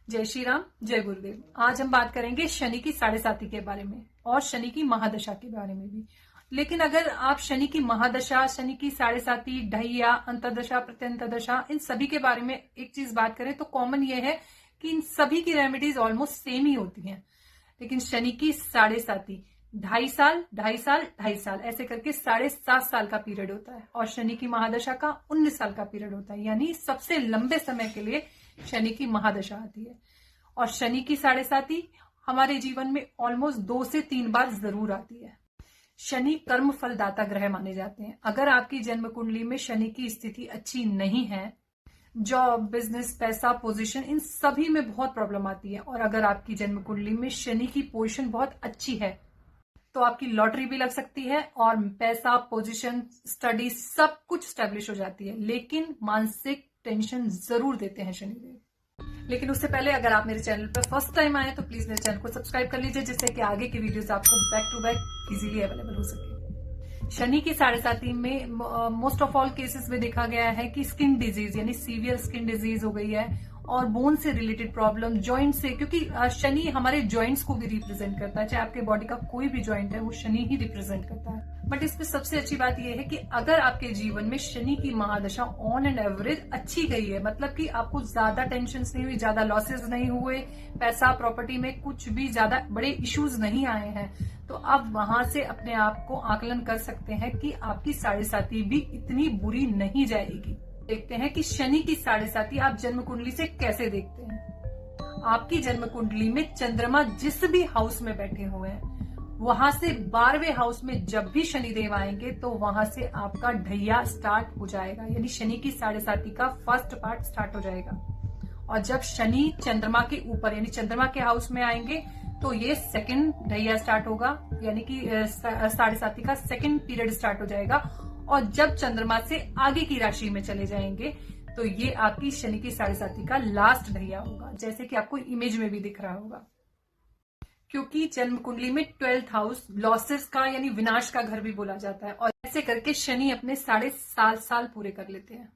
जय श्री राम, जय गुरुदेव। आज हम बात करेंगे शनि की साढ़े साती के बारे में और शनि की महादशा के बारे में भी। लेकिन अगर आप शनि की महादशा, शनि की साढ़े साती, ढैया, अंतरदशा, प्रत्यंतदशा, इन सभी के बारे में एक चीज बात करें तो कॉमन ये है कि इन सभी की रेमेडीज ऑलमोस्ट सेम ही होती हैं। लेकिन शनि की साढ़े साती 2.5 साल, 2.5 साल, 2.5 साल ऐसे करके 7.5 साल का पीरियड होता है और शनि की महादशा का 19 साल का पीरियड होता है। यानी सबसे लंबे समय के लिए शनि की महादशा आती है। और शनि की साढ़े साती हमारे जीवन में ऑलमोस्ट 2 से 3 बार जरूर आती है। शनि कर्म फलदाता ग्रह माने जाते हैं। अगर आपकी जन्म कुंडली में शनि की स्थिति अच्छी नहीं है, जॉब, बिजनेस, पैसा, पोजीशन, इन सभी में बहुत प्रॉब्लम आती है। और अगर आपकी जन्म कुंडली में शनि की पोजीशन बहुत अच्छी है तो आपकी लॉटरी भी लग सकती है और पैसा, पोजीशन, स्टडी सब कुछ स्टेब्लिश हो जाती है। लेकिन मानसिक टेंशन जरूर देते हैं शनिदेव। लेकिन उससे पहले अगर आप मेरे चैनल पर फर्स्ट टाइम आए तो प्लीज मेरे चैनल को सब्सक्राइब कर लीजिए, जिससे कि आगे की वीडियोस आपको back to back easily available हो सके। शनि की साढ़े साती में मोस्ट ऑफ ऑल केसेस में देखा गया है कि स्किन डिजीज यानी सीवियर स्किन डिजीज हो गई है और बोन से रिलेटेड प्रॉब्लम, जॉइंट से, क्योंकि शनि हमारे जॉइंट्स को भी रिप्रेजेंट करता है। चाहे आपके बॉडी का कोई भी जॉइंट है वो शनि ही रिप्रेजेंट करता है। बट इसमें सबसे अच्छी बात यह है कि अगर आपके जीवन में शनि की महादशा ऑन एंड एवरेज अच्छी गई है, मतलब कि आपको ज्यादा टेंशन नहीं हुई, ज्यादा लॉसेस नहीं हुए, पैसा, प्रॉपर्टी में कुछ भी ज्यादा बड़े इश्यूज नहीं आए हैं, तो आप वहां से अपने आप को आकलन कर सकते हैं कि आपकी साढ़े साती भी इतनी बुरी नहीं जाएगी। देखते हैं कि शनि की साढ़े साती आप जन्म कुंडली से कैसे देखते हैं। आपकी जन्म कुंडली में चंद्रमा जिस भी हाउस में बैठे हुए हैं, वहां से 12वें हाउस में जब भी शनिदेव आएंगे तो वहां से आपका ढैया स्टार्ट हो जाएगा। यानी शनि की साढ़े साती का फर्स्ट पार्ट स्टार्ट हो जाएगा। और जब शनि चंद्रमा के ऊपर यानी चंद्रमा के हाउस में आएंगे तो ये सेकंड ढैया स्टार्ट होगा, यानी कि साढ़े साती का सेकंड पीरियड स्टार्ट हो जाएगा। और जब चंद्रमा से आगे की राशि में चले जाएंगे तो ये आपकी शनि की साढ़े साती का लास्ट ढैया होगा, जैसे कि आपको इमेज में भी दिख रहा होगा। क्योंकि जन्म कुंडली में 12th हाउस लॉसेस का यानी विनाश का घर भी बोला जाता है और ऐसे करके शनि अपने 7.5 साल पूरे कर लेते हैं।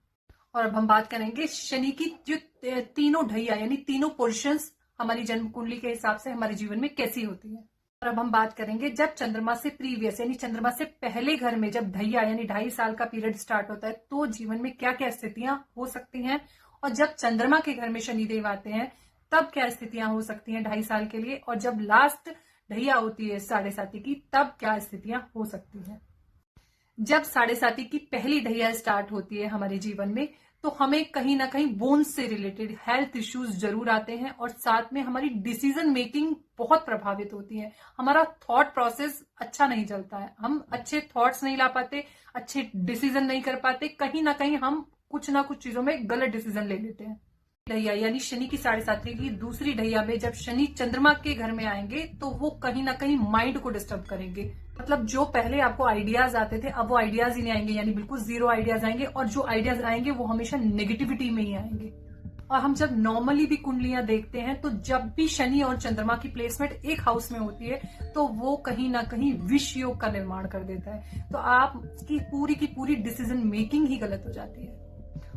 और अब हम बात करेंगे शनि की जो तीनों ढैया यानी तीनों पोर्शंस हमारी जन्म कुंडली के हिसाब से हमारे जीवन में कैसी होती है। और अब हम बात करेंगे जब चंद्रमा से प्रीवियस यानी चंद्रमा से पहले घर में जब ढैया यानी 2.5 साल का पीरियड स्टार्ट होता है तो जीवन में क्या क्या स्थितियां हो सकती हैं। और जब चंद्रमा के घर में शनिदेव आते हैं तब क्या स्थितियां हो सकती हैं 2.5 साल के लिए। और जब लास्ट ढैया होती है साढ़े साती की तब क्या स्थितियां हो सकती हैं। जब साढ़े साती की पहली ढैया स्टार्ट होती है हमारे जीवन में तो हमें कहीं ना कहीं बोन्स से रिलेटेड हेल्थ इश्यूज जरूर आते हैं और साथ में हमारी डिसीजन मेकिंग बहुत प्रभावित होती है। हमारा थॉट प्रोसेस अच्छा नहीं चलता है, हम अच्छे थॉट्स नहीं ला पाते, अच्छे डिसीजन नहीं कर पाते, कहीं ना कहीं हम कुछ ना कुछ चीजों में गलत डिसीजन ले लेते हैं। ढैया यानी शनि की साढ़े साती की दूसरी ढैया में जब शनि चंद्रमा के घर में आएंगे तो वो कहीं ना कहीं माइंड को डिस्टर्ब करेंगे। मतलब जो पहले आपको आइडियाज आते थे अब वो आइडियाज ही नहीं आएंगे, यानी बिल्कुल जीरो आइडियाज आएंगे और जो आइडियाज आएंगे वो हमेशा नेगेटिविटी में ही आएंगे। और हम जब नॉर्मली भी कुंडलियां देखते हैं तो जब भी शनि और चंद्रमा की प्लेसमेंट एक हाउस में होती है तो वो कहीं ना कहीं विष योग का निर्माण कर देता है। तो आपकी पूरी की पूरी डिसीजन मेकिंग ही गलत हो जाती है।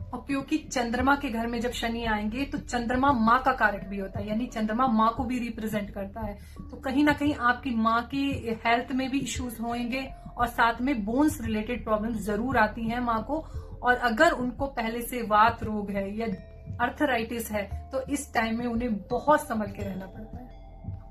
और क्योंकि चंद्रमा के घर में जब शनि आएंगे तो चंद्रमा माँ का कारक भी होता है, यानी चंद्रमा माँ को भी रिप्रेजेंट करता है। तो कहीं ना कहीं आपकी माँ की हेल्थ में भी इश्यूज होंगे और साथ में बोन्स रिलेटेड प्रॉब्लम्स जरूर आती हैं माँ को। और अगर उनको पहले से वात रोग है या अर्थराइटिस है तो इस टाइम में उन्हें बहुत संभल के रहना पड़ता है।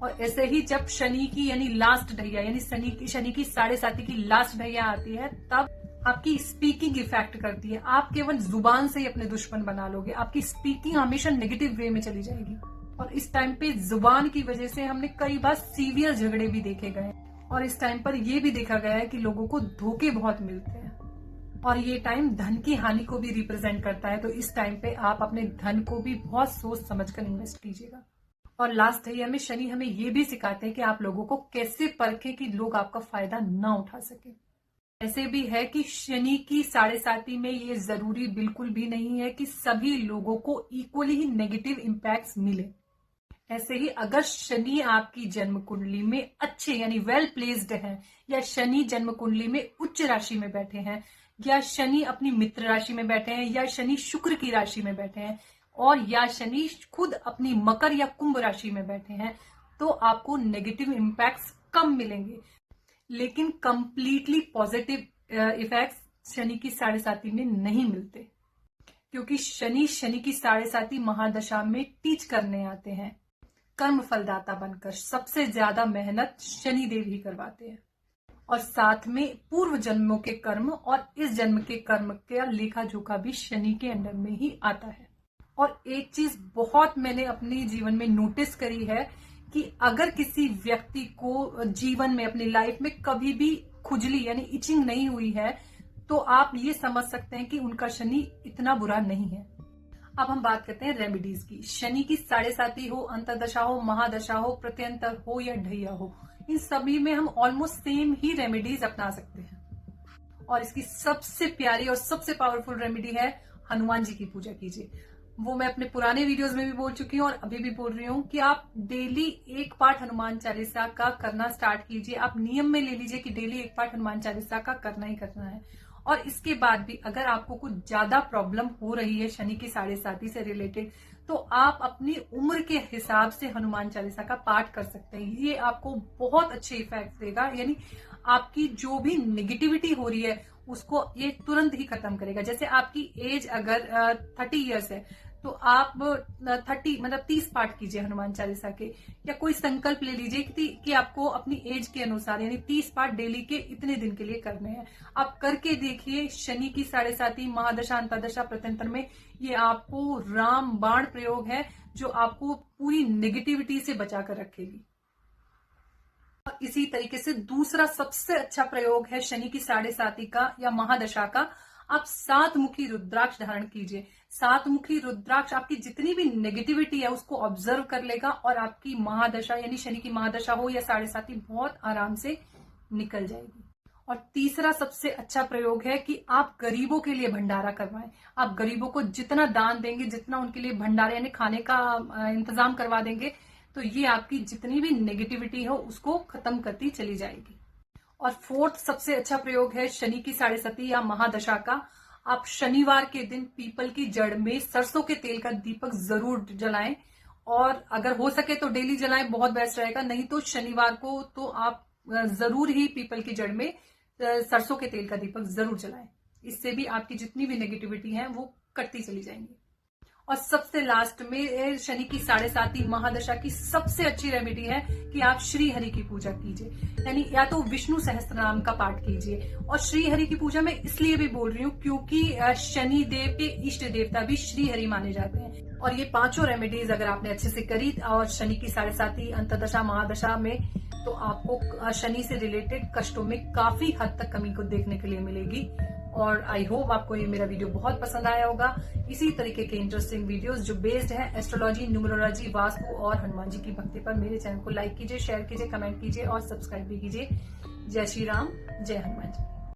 और ऐसे ही जब शनि की यानी लास्ट ढैया यानी शनि की साढ़े साती की लास्ट ढैया आती है तब आपकी स्पीकिंग इफेक्ट करती है। आप केवल जुबान से ही अपने दुश्मन बना लोगे, आपकी स्पीकिंग हमेशा नेगेटिव वे में चली जाएगी। और इस टाइम पे जुबान की वजह से हमने कई बार सीवियर झगड़े भी देखे गए और इस टाइम पर यह भी देखा गया है कि लोगों को धोखे बहुत मिलते हैं। और ये टाइम धन की हानि को भी रिप्रेजेंट करता है, तो इस टाइम पे आप अपने धन को भी बहुत सोच समझकर इन्वेस्ट कीजिएगा। और लास्ट ढैया में शनि हमें ये भी सिखाते हैं कि आप लोगों को कैसे परखें कि लोग आपका फायदा ना उठा सके। ऐसे भी है कि शनि की साढ़े साती में ये जरूरी बिल्कुल भी नहीं है कि सभी लोगों को इक्वली ही नेगेटिव इम्पैक्ट्स मिले। ऐसे ही अगर शनि आपकी जन्म कुंडली में अच्छे यानी वेल प्लेस्ड हैं या शनि जन्म कुंडली में उच्च राशि में बैठे हैं या शनि अपनी मित्र राशि में बैठे हैं या शनि शुक्र की राशि में बैठे हैं, और या शनि खुद अपनी मकर या कुंभ राशि में बैठे हैं तो आपको नेगेटिव इम्पैक्ट्स कम मिलेंगे, लेकिन कंप्लीटली पॉजिटिव इफेक्ट्स शनि की 7.5 में नहीं मिलते, क्योंकि शनि की 7.5 महादशा में टीच करने आते हैं। कर्म फलदाता बनकर सबसे ज्यादा मेहनत शनि देव ही करवाते हैं, और साथ में पूर्व जन्मों के कर्म और इस जन्म के कर्म का लेखा जोखा भी शनि के अंडर में ही आता है। और एक चीज बहुत मैंने अपने जीवन में नोटिस करी है कि अगर किसी व्यक्ति को जीवन में अपनी लाइफ में कभी भी खुजली यानी इचिंग नहीं हुई है तो आप ये समझ सकते हैं कि उनका शनि इतना बुरा नहीं है। अब हम बात करते हैं रेमेडीज की। शनि की 7.5 हो, अंतर्दशा हो, महादशा हो, प्रत्यंतर हो या ढैया हो, इन सभी में हम ऑलमोस्ट सेम ही रेमेडीज अपना सकते हैं। और इसकी सबसे प्यारी और सबसे पावरफुल रेमेडी है हनुमान जी की पूजा कीजिए। वो मैं अपने पुराने वीडियोस में भी बोल चुकी हूँ और अभी भी बोल रही हूँ कि आप डेली एक पाठ हनुमान चालीसा का करना स्टार्ट कीजिए। आप नियम में ले लीजिए कि डेली एक पाठ हनुमान चालीसा का करना ही करना है। और इसके बाद भी अगर आपको कुछ ज्यादा प्रॉब्लम हो रही है शनि की 7.5 से रिलेटेड, तो आप अपनी उम्र के हिसाब से हनुमान चालीसा का पाठ कर सकते हैं। ये आपको बहुत अच्छे इफेक्ट देगा, यानी आपकी जो भी नेगेटिविटी हो रही है उसको ये तुरंत ही खत्म करेगा। जैसे आपकी एज अगर 30 इयर्स है तो आप 30 पाठ कीजिए हनुमान चालीसा के, या कोई संकल्प ले लीजिए कि आपको अपनी एज के अनुसार यानी 30 पाठ डेली के इतने दिन के लिए करने हैं। आप करके देखिए, शनि की 7.5 महादशा, अंतर्दशा, प्रत्यंतर में ये आपको राम बाण प्रयोग है जो आपको पूरी नेगेटिविटी से बचा कर रखेगी। और इसी तरीके से दूसरा सबसे अच्छा प्रयोग है शनि की 7.5 का या महादशा का। आप 7 मुखी रुद्राक्ष धारण कीजिए। 7 मुखी रुद्राक्ष आपकी जितनी भी नेगेटिविटी है उसको ऑब्जर्व कर लेगा और आपकी महादशा यानी शनि की महादशा हो या 7.5 बहुत आराम से निकल जाएगी। और तीसरा सबसे अच्छा प्रयोग है कि आप गरीबों के लिए भंडारा करवाएं। आप गरीबों को जितना दान देंगे, जितना उनके लिए भंडारा यानी खाने का इंतजाम करवा देंगे, तो ये आपकी जितनी भी नेगेटिविटी हो उसको खत्म करती चली जाएगी। और फोर्थ सबसे अच्छा प्रयोग है शनि की 7.5 या महादशा का। आप शनिवार के दिन पीपल की जड़ में सरसों के तेल का दीपक जरूर जलाएं, और अगर हो सके तो डेली जलाएं, बहुत बेस्ट रहेगा। नहीं तो शनिवार को तो आप जरूर ही पीपल की जड़ में सरसों के तेल का दीपक जरूर जलाएं। इससे भी आपकी जितनी भी नेगेटिविटी है वो कटती चली जाएंगी। और सबसे लास्ट में शनि की 7.5 महादशा की सबसे अच्छी रेमेडी है कि आप श्री हरि की पूजा कीजिए, यानी या तो विष्णु सहस्त्र नाम का पाठ कीजिए। और श्री हरि की पूजा मैं इसलिए भी बोल रही हूँ क्योंकि शनि देव के इष्ट देवता भी श्री हरि माने जाते हैं। और ये पांचों रेमेडीज अगर आपने अच्छे से करी और शनि की 7.5 अंतर्दशा महादशा में, तो आपको शनि से रिलेटेड कष्टों में काफी हद तक कमी को देखने के लिए मिलेगी। और आई होप आपको ये मेरा वीडियो बहुत पसंद आया होगा। इसी तरीके के इंटरेस्टिंग वीडियोस जो बेस्ड है एस्ट्रोलॉजी, न्यूमरोलॉजी, वास्तु और हनुमान जी की भक्ति पर मेरे चैनल को लाइक कीजिए, शेयर कीजिए, कमेंट कीजिए और सब्सक्राइब भी कीजिए। जय श्री राम, जय हनुमान जी।